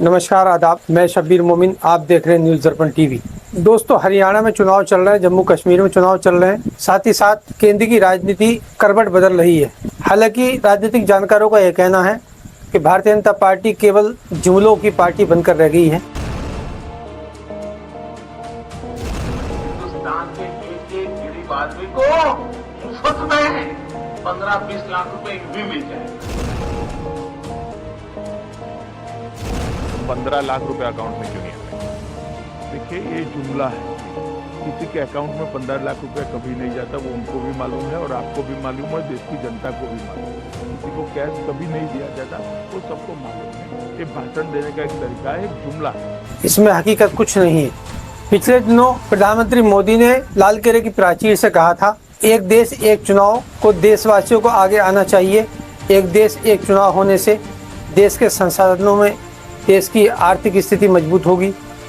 नमस्कार आदाब, मैं शब्बीर मोमिन। आप देख रहे हैं न्यूज़ दर्पण टीवी। दोस्तों, हरियाणा में चुनाव चल रहे हैं, जम्मू कश्मीर में चुनाव चल रहे हैं, साथ ही साथ केंद्र की राजनीति करवट बदल रही है। हालांकि राजनीतिक जानकारों का यह कहना है कि भारतीय जनता पार्टी केवल जुमलों की पार्टी बनकर रह गई है। हिंदुस्तान के एक गरीब आदमी को मुफ्त में 15-20 लाख रुपए भी मिल जाए। 15 लाख रुपए अकाउंट में क्यों नहीं आते? देखिए, ये जुमला है। किसी के अकाउंट में 15 लाख रुपए कभी नहीं जाता, वो उनको भी मालूम है और आपको भी मालूम है, देश की जनता को भी मालूम है। किसी को कैश कभी नहीं दिया जाता, वो सबको मालूम है। ये भाषण देने का एक तरीका है, एक जुमला है। इसमें हकीकत कुछ नहीं है। पिछले दिनों प्रधानमंत्री मोदी ने लाल किले की प्राचीर से कहा था, एक देश एक चुनाव को देशवासियों को आगे आना चाहिए। एक देश एक चुनाव होने से देश के संसाधनों में, देश की आर्थिक स्थिति मजबूत होगी,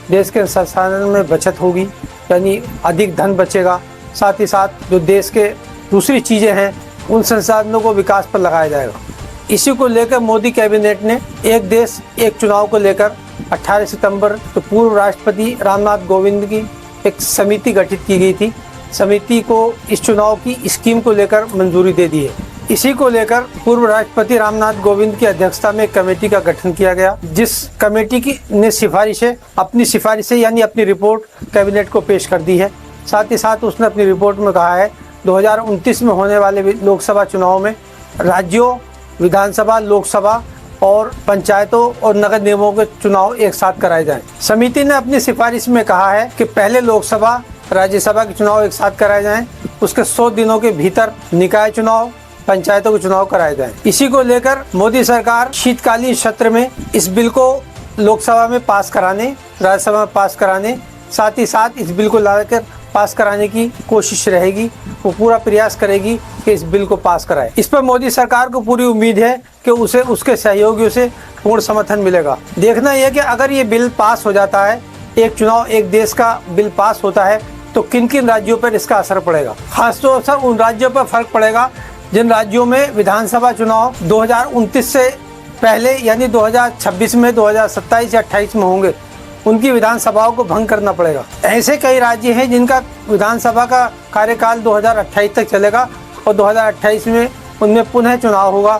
देश के संसाधन में बचत होगी, यानी अधिक धन बचेगा। साथ ही साथ जो देश के दूसरी चीज़ें हैं, उन संसाधनों को विकास पर लगाया जाएगा। इसी को लेकर मोदी कैबिनेट ने एक देश एक चुनाव को लेकर 18 सितंबर तो पूर्व राष्ट्रपति रामनाथ कोविंद की एक समिति गठित की गई थी। समिति को इस चुनाव की स्कीम को लेकर मंजूरी दे दी है। इसी को लेकर पूर्व राष्ट्रपति रामनाथ कोविंद की अध्यक्षता में एक कमेटी का गठन किया गया, जिस कमेटी की ने अपनी सिफारिशें यानी अपनी रिपोर्ट कैबिनेट को पेश कर दी है। साथ ही साथ उसने अपनी रिपोर्ट में कहा है 2029 में होने वाले लोकसभा चुनाव में राज्यों, विधानसभा, लोकसभा और पंचायतों और नगर निगमों के चुनाव एक साथ कराए जाएं। समिति ने अपनी सिफारिश में कहा है कि पहले लोकसभा, राज्यसभा के चुनाव एक साथ कराए जाएं, उसके 100 दिनों के भीतर निकाय चुनाव, पंचायतों के चुनाव कराए जाएं। इसी को लेकर मोदी सरकार शीतकालीन सत्र में इस बिल को लोकसभा में पास कराने, राज्यसभा में पास कराने, साथ ही साथ इस बिल को लाकर पास कराने की कोशिश रहेगी। वो पूरा प्रयास करेगी कि इस बिल को पास कराए। इस पर मोदी सरकार को पूरी उम्मीद है कि उसे उसके सहयोगियों से पूर्ण समर्थन मिलेगा। देखना यह कि अगर ये बिल पास हो जाता है, एक चुनाव एक देश का बिल पास होता है, तो किन किन राज्यों पर इसका असर पड़ेगा। खासतौर से उन राज्यों पर फर्क पड़ेगा जिन राज्यों में विधानसभा चुनाव 2029 से पहले यानी 2026 में, 2027 या 28 में होंगे। उनकी विधानसभाओं को भंग करना पड़ेगा। ऐसे कई राज्य हैं जिनका विधानसभा का कार्यकाल 2028 तक चलेगा और 2028 में उनमें पुनः चुनाव होगा।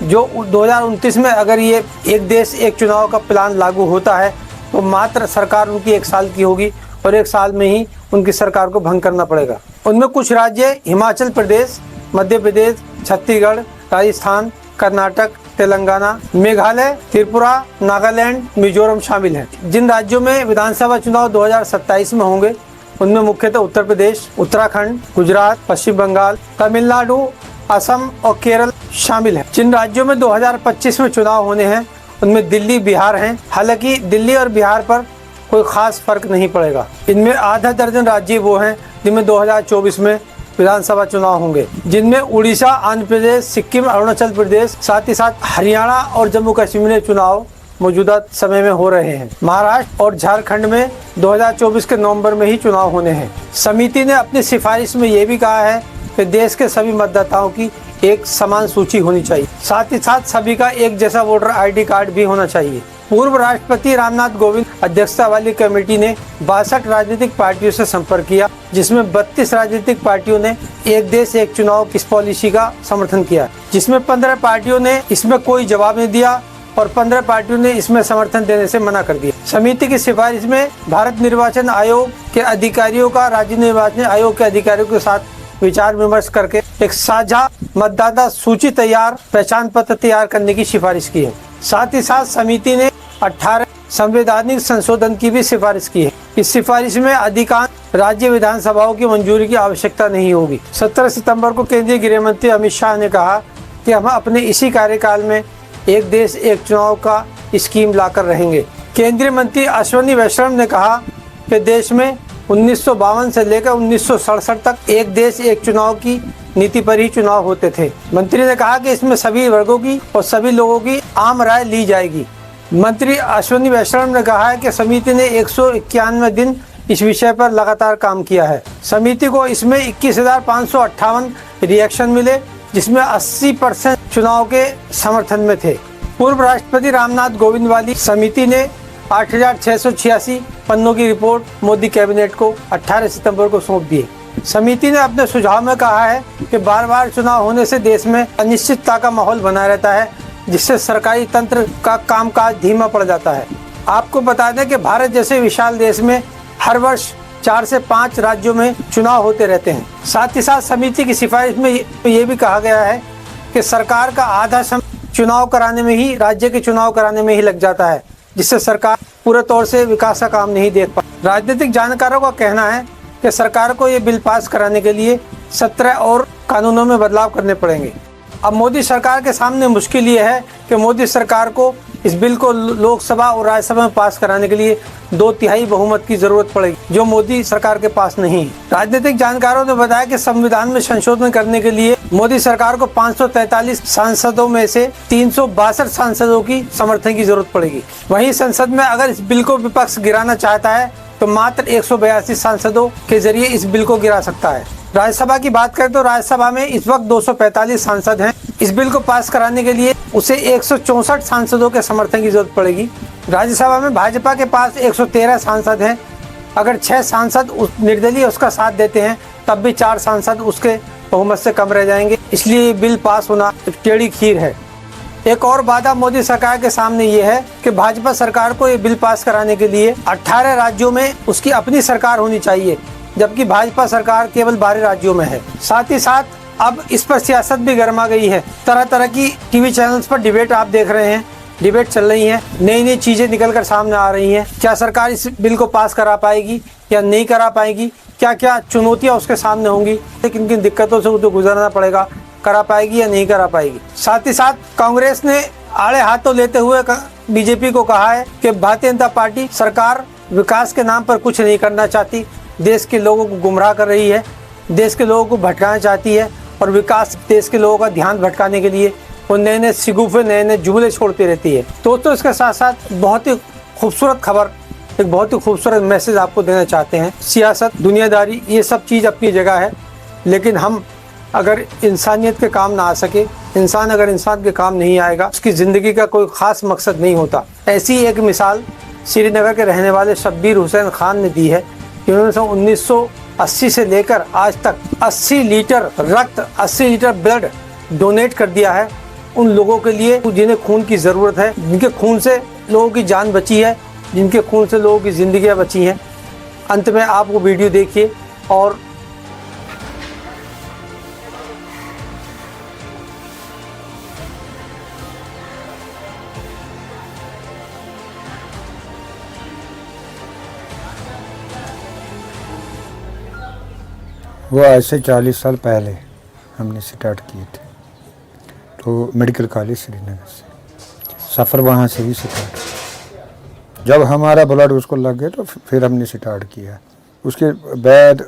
जो 2029 में अगर ये एक देश एक चुनाव का प्लान लागू होता है तो मात्र सरकार उनकी 1 साल की होगी और 1 साल में ही उनकी सरकार को भंग करना पड़ेगा। उनमें कुछ राज्य हिमाचल प्रदेश, मध्य प्रदेश, छत्तीसगढ़, राजस्थान, कर्नाटक, तेलंगाना, मेघालय, त्रिपुरा, नागालैंड, मिजोरम शामिल हैं। जिन राज्यों में विधानसभा चुनाव 2027 में होंगे उनमें मुख्यतः उत्तर प्रदेश, उत्तराखंड, गुजरात, पश्चिम बंगाल, तमिलनाडु, असम और केरल शामिल हैं। जिन राज्यों में 2025 में चुनाव होने हैं उनमें दिल्ली, बिहार हैं। हालांकि दिल्ली और बिहार पर कोई खास फर्क नहीं पड़ेगा। इनमें आधा दर्जन राज्य वो हैं जिनमें 2024 में विधानसभा चुनाव होंगे, जिनमें उड़ीसा, आंध्र प्रदेश, सिक्किम, अरुणाचल प्रदेश, साथ ही साथ हरियाणा और जम्मू कश्मीर में चुनाव मौजूदा समय में हो रहे हैं। महाराष्ट्र और झारखंड में 2024 के नवंबर में ही चुनाव होने हैं। समिति ने अपनी सिफारिश में ये भी कहा है कि देश के सभी मतदाताओं की एक समान सूची होनी चाहिए। साथ ही साथ सभी का एक जैसा वोटर ID कार्ड भी होना चाहिए। पूर्व राष्ट्रपति रामनाथ कोविंद अध्यक्षता वाली कमेटी ने 62 राजनीतिक पार्टियों से संपर्क किया, जिसमें 32 राजनीतिक पार्टियों ने एक देश एक चुनाव इस पॉलिसी का समर्थन किया, जिसमें 15 पार्टियों ने इसमें कोई जवाब नहीं दिया और 15 पार्टियों ने इसमें समर्थन देने से मना कर दिया। समिति की सिफारिश में भारत निर्वाचन आयोग के अधिकारियों का राज्य निर्वाचन आयोग के अधिकारियों के साथ विचार विमर्श करके एक साझा मतदाता सूची तैयार, पहचान पत्र तैयार करने की सिफारिश की है। साथ ही साथ समिति ने 18 संवैधानिक संशोधन की भी सिफारिश की है। इस सिफारिश में अधिकांश राज्य विधानसभाओं की मंजूरी की आवश्यकता नहीं होगी। 17 सितंबर को केंद्रीय गृह मंत्री अमित शाह ने कहा कि हम अपने इसी कार्यकाल में एक देश एक चुनाव का स्कीम लाकर रहेंगे। केंद्रीय मंत्री अश्विनी वैष्णव ने कहा कि देश में 1952 से लेकर 1967 तक एक देश एक चुनाव की नीति पर ही चुनाव होते थे। मंत्री ने कहा कि इसमें सभी वर्गों की और सभी लोगों की आम राय ली जाएगी। मंत्री अश्विनी वैष्णव ने कहा है कि समिति ने 191 दिन इस विषय पर लगातार काम किया है। समिति को इसमें 21,558 रिएक्शन मिले, जिसमें 80% चुनाव के समर्थन में थे। पूर्व राष्ट्रपति रामनाथ कोविंद वाली समिति ने 8,686 पन्नों की रिपोर्ट मोदी कैबिनेट को 18 सितंबर को सौंप दी है। समिति ने अपने सुझाव में कहा है कि बार बार चुनाव होने से देश में अनिश्चितता का माहौल बना रहता है, जिससे सरकारी तंत्र का कामकाज धीमा पड़ जाता है। आपको बता दें कि भारत जैसे विशाल देश में हर वर्ष 4 से 5 राज्यों में चुनाव होते रहते हैं। साथ ही साथ समिति की सिफारिश में ये भी कहा गया है कि सरकार का आधा समय चुनाव कराने में ही, राज्य के चुनाव कराने में ही लग जाता है, जिससे सरकार पूरे तौर से विकास का काम नहीं देख पाती। राजनीतिक जानकारों का कहना है कि सरकार को ये बिल पास कराने के लिए 17 और कानूनों में बदलाव करने पड़ेंगे। अब मोदी सरकार के सामने मुश्किल ये है कि मोदी सरकार को इस बिल को लोकसभा और राज्यसभा में पास कराने के लिए 2/3 बहुमत की जरूरत पड़ेगी, जो मोदी सरकार के पास नहीं है। राजनीतिक जानकारों ने बताया कि संविधान में संशोधन करने के लिए मोदी सरकार को 543 सांसदों में से 362 सांसदों की समर्थन की जरूरत पड़ेगी। वहीं संसद में अगर इस बिल को विपक्ष गिराना चाहता है तो मात्र 182 सांसदों के जरिए इस बिल को गिरा सकता है। राज्यसभा की बात करें तो राज्यसभा में इस वक्त 245 सांसद हैं। इस बिल को पास कराने के लिए उसे 164 सांसदों के समर्थन की जरूरत पड़ेगी। राज्यसभा में भाजपा के पास 113 सांसद हैं। अगर 6 सांसद निर्दलीय उसका साथ देते हैं तब भी 4 सांसद उसके बहुमत से कम रह जाएंगे, इसलिए ये बिल पास होना एक टेढ़ी खीर है। एक और बाधा मोदी सरकार के सामने ये है कि भाजपा सरकार को ये बिल पास कराने के लिए 18 राज्यों में उसकी अपनी सरकार होनी चाहिए, जबकि भाजपा सरकार केवल 12 राज्यों में है। साथ ही साथ अब इस पर सियासत भी गर्मा गई है। तरह तरह की टीवी चैनल्स पर डिबेट आप देख रहे हैं, डिबेट चल रही है, नई नई चीजें निकल कर सामने आ रही हैं। क्या सरकार इस बिल को पास करा पाएगी या नहीं करा पाएगी, क्या क्या चुनौतियां उसके सामने होंगी, किन किन दिक्कतों से उसे गुजरना पड़ेगा, करा पाएगी या नहीं करा पाएगी। साथ ही साथ कांग्रेस ने आड़े हाथों लेते हुए बीजेपी को कहा है कि भारतीय जनता पार्टी सरकार विकास के नाम पर कुछ नहीं करना चाहती, देश के लोगों को गुमराह कर रही है, देश के लोगों को भटकाना चाहती है और विकास देश के लोगों का ध्यान भटकाने के लिए वो नए नए शिगुफे, नए नए जुमले छोड़ती रहती है। दोस्तों, इसके साथ साथ बहुत ही खूबसूरत खबर, एक बहुत ही खूबसूरत मैसेज आपको देना चाहते हैं। सियासत, दुनियादारी, ये सब चीज़ अपनी जगह है, लेकिन हम अगर इंसानियत के काम ना आ सके, इंसान अगर इंसान के काम नहीं आएगा, उसकी ज़िंदगी का कोई ख़ास मकसद नहीं होता। ऐसी एक मिसाल श्रीनगर के रहने वाले शब्बीर हुसैन खान ने दी है, जिन्होंने 1980 से लेकर आज तक 80 लीटर रक्त, 80 लीटर ब्लड डोनेट कर दिया है उन लोगों के लिए जिन्हें खून की ज़रूरत है, जिनके खून से लोगों की जान बची है, जिनके खून से लोगों की ज़िंदगियाँ बची हैं। अंत में आप वो वीडियो देखिए और वो आज से 40 साल पहले हमने स्टार्ट किए थे, तो मेडिकल कॉलेज श्रीनगर से सफ़र वहाँ से ही स्टार्ट। जब हमारा ब्लड उसको लग गया तो फिर हमने स्टार्ट किया। उसके बाद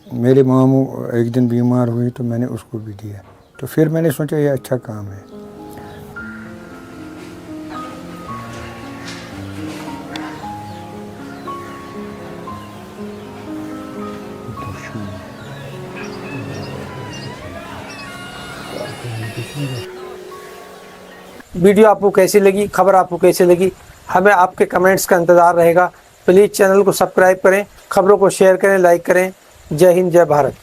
मेरे मामू एक दिन बीमार हुई तो मैंने उसको भी दिया, तो फिर मैंने सोचा ये अच्छा काम है। वीडियो आपको कैसी लगी, खबर आपको कैसी लगी, हमें आपके कमेंट्स का इंतज़ार रहेगा। प्लीज़ चैनल को सब्सक्राइब करें, खबरों को शेयर करें, लाइक करें। जय हिंद, जय भारत।